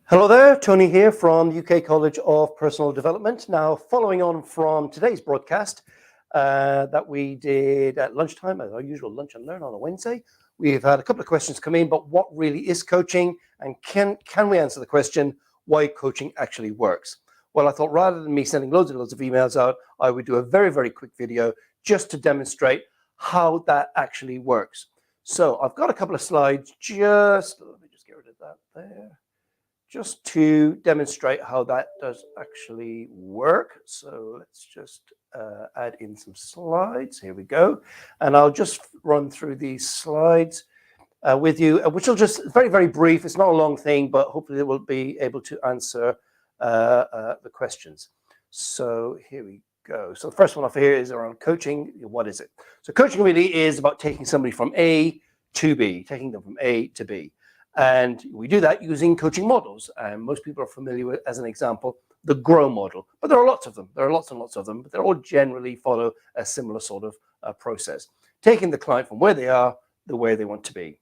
Hello there, Tony here from UK College of Personal Development. Now, following on from today's broadcast that we did at lunchtime, at our usual lunch and learn on a Wednesday, we've had a couple of questions come in, but what really is coaching, and can we answer the question why coaching actually works? Well, I thought rather than me sending loads and loads of emails out, I would do a very, very quick video just to demonstrate how that actually works. So I've got a couple of slides, let me just get rid of that there, just to demonstrate how that does actually work. So let's just add in some slides. Here we go. And I'll just run through these slides with you, which will just very, very brief. It's not a long thing, but hopefully it will be able to answer the questions. So here we go. So the first one off here is around coaching. What is it? So coaching really is about taking somebody from A to B, taking them from A to B. And we do that using coaching models. And most people are familiar with, as an example, the GROW model. But there are lots of them. There are lots and lots of them. But they all generally follow a similar sort of process. Taking the client from where they are to where they want to be.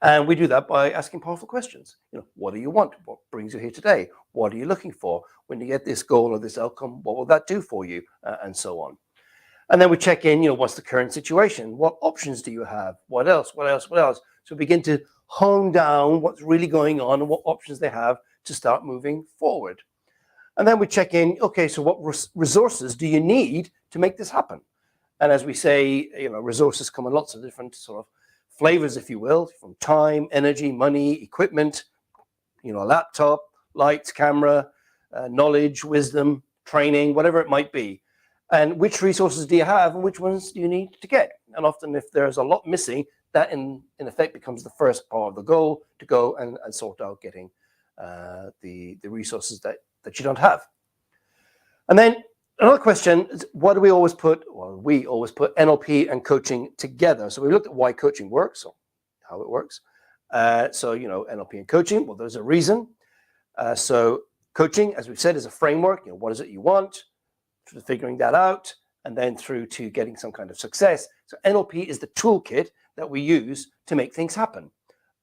And we do that by asking powerful questions. What do you want? What brings you here today? What are you looking for? When you get this goal or this outcome, what will that do for you? And so on. And then we check in, what's the current situation? What options do you have? What else? What else? What else? So we begin to hone down what's really going on and what options they have to start moving forward. And then we check in, okay, so what resources do you need to make this happen? And as we say, resources come in lots of different sort of flavors, if you will, from time, energy, money, equipment, a laptop, lights, camera, knowledge, wisdom, training, whatever it might be. And which resources do you have and which ones do you need to get? And often if there's a lot missing, that in effect becomes the first part of the goal, to go and sort out getting the resources that you don't have. And then another question is, what do we always put? Well, we always put NLP and coaching together. So we looked at why coaching works, or how it works. So, NLP and coaching, well, there's a reason. So coaching, as we've said, is a framework. What is it you want? Figuring that out, and then through to getting some kind of success. So NLP is the toolkit that we use to make things happen.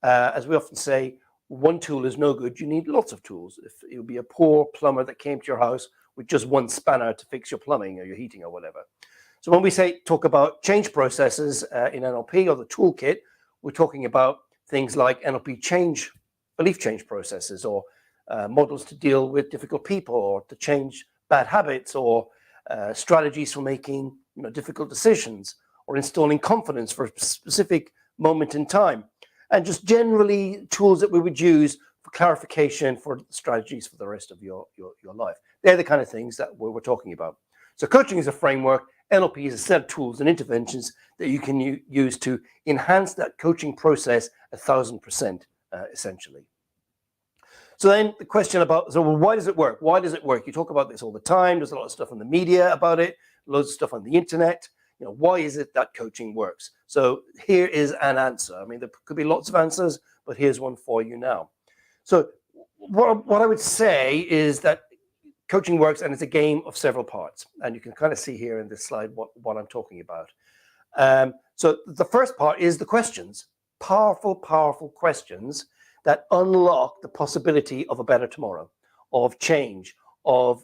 As we often say, one tool is no good. You need lots of tools. If it would be a poor plumber that came to your house with just one spanner to fix your plumbing or your heating or whatever. So when we talk about change processes in NLP or the toolkit, we're talking about things like NLP belief change processes, or models to deal with difficult people, or to change bad habits, or strategies for making difficult decisions, or installing confidence for a specific moment in time, and just generally tools that we would use for clarification for strategies for the rest of your life. They're the kind of things that we're talking about. So coaching is a framework. NLP is a set of tools and interventions that you can use to enhance that coaching process 1,000%, essentially. So then the question about, why does it work? Why does it work? You talk about this all the time. There's a lot of stuff in the media about it, loads of stuff on the internet. Why is it that coaching works? So here is an answer. I mean, there could be lots of answers, but here's one for you now. So what I would say is that coaching works, and it's a game of several parts. And you can kind of see here in this slide what I'm talking about. So the first part is the questions, powerful, powerful questions that unlock the possibility of a better tomorrow, of change, of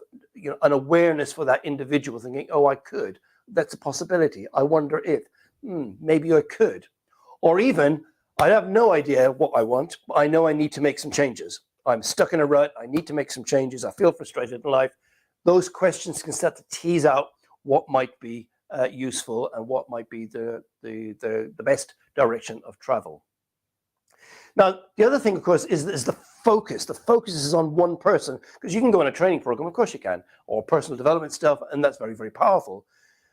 an awareness for that individual, thinking, oh, I could. That's a possibility. I wonder if, maybe I could. Or even, I have no idea what I want, but I know I need to make some changes. I'm stuck in a rut. I need to make some changes. I feel frustrated in life. Those questions can start to tease out what might be useful and what might be the best direction of travel. Now, the other thing, of course, is the focus. The focus is on one person, because you can go on a training program, of course you can, or personal development stuff, and that's very, very powerful.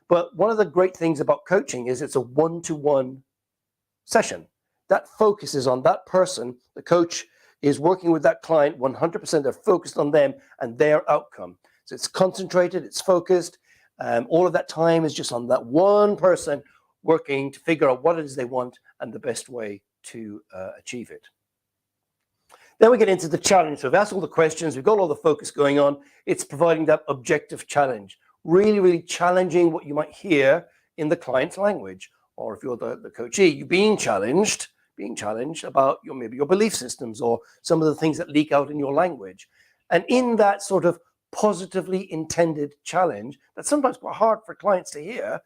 But one of the great things about coaching is it's a one-to-one session. That focus is on that person. The coach is working with that client 100%. They're focused on them and their outcome. So it's concentrated, it's focused. All of that time is just on that one person working to figure out what it is they want and the best way to achieve it. Then we get into the challenge. So we've asked all the questions, we've got all the focus going on. It's providing that objective challenge, really, really challenging what you might hear in the client's language. Or if you're the coachee, you're being challenged being challenged about maybe your belief systems or some of the things that leak out in your language. And in that sort of positively intended challenge, that's sometimes quite hard for clients to hear,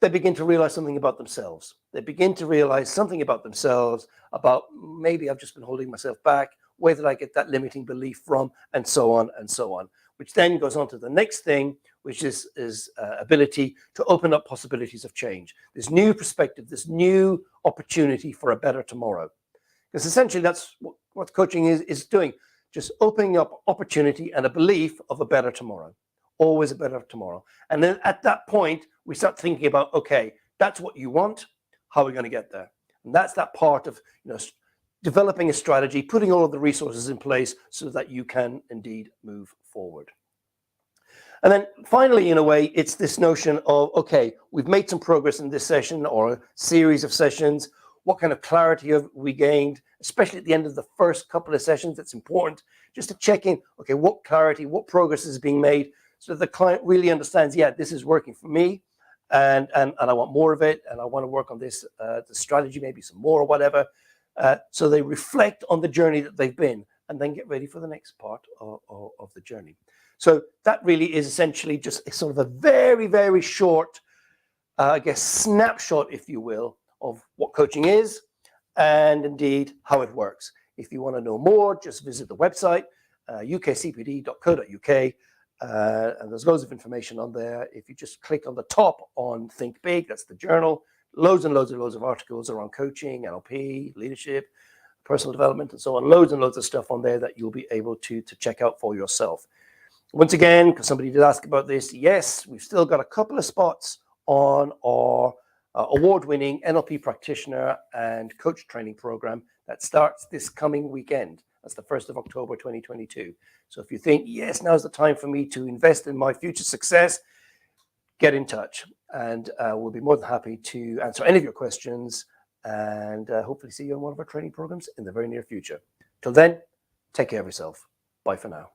they begin to realize something about themselves. They begin to realize something about themselves, about maybe I've just been holding myself back. Where did I get that limiting belief from? And so on and so on, which then goes on to the next thing, which is ability to open up possibilities of change. This new perspective, this new opportunity for a better tomorrow. Because essentially that's what coaching is doing, just opening up opportunity and a belief of a better tomorrow. Always a better tomorrow. And then at that point, we start thinking about, okay, that's what you want. How are we going to get there? And that's that part of, developing a strategy, putting all of the resources in place so that you can indeed move forward. And then finally, in a way, it's this notion of, okay, we've made some progress in this session or a series of sessions. What kind of clarity have we gained, especially at the end of the first couple of sessions? It's important just to check in, okay, what clarity, what progress is being made, so that the client really understands, yeah, this is working for me, and I want more of it, and I want to work on this, the strategy, maybe some more or whatever. So they reflect on the journey that they've been and then get ready for the next part of the journey. So that really is essentially just sort of a very, very short, I guess, snapshot, if you will, of what coaching is and indeed how it works. If you want to know more, just visit the website, UKCPD.co.uk. And there's loads of information on there. If you just click on the top on Think Big, that's the journal, loads and loads of articles around coaching, NLP, leadership, personal development, and so on. Loads and loads of stuff on there that you'll be able to check out for yourself. Once again, because somebody did ask about this, yes, we've still got a couple of spots on our award-winning NLP practitioner and coach training program that starts this coming weekend. That's the 1st of October, 2022. So if you think, yes, now's the time for me to invest in my future success, get in touch. And we'll be more than happy to answer any of your questions and hopefully see you on one of our training programs in the very near future. Till then, take care of yourself. Bye for now.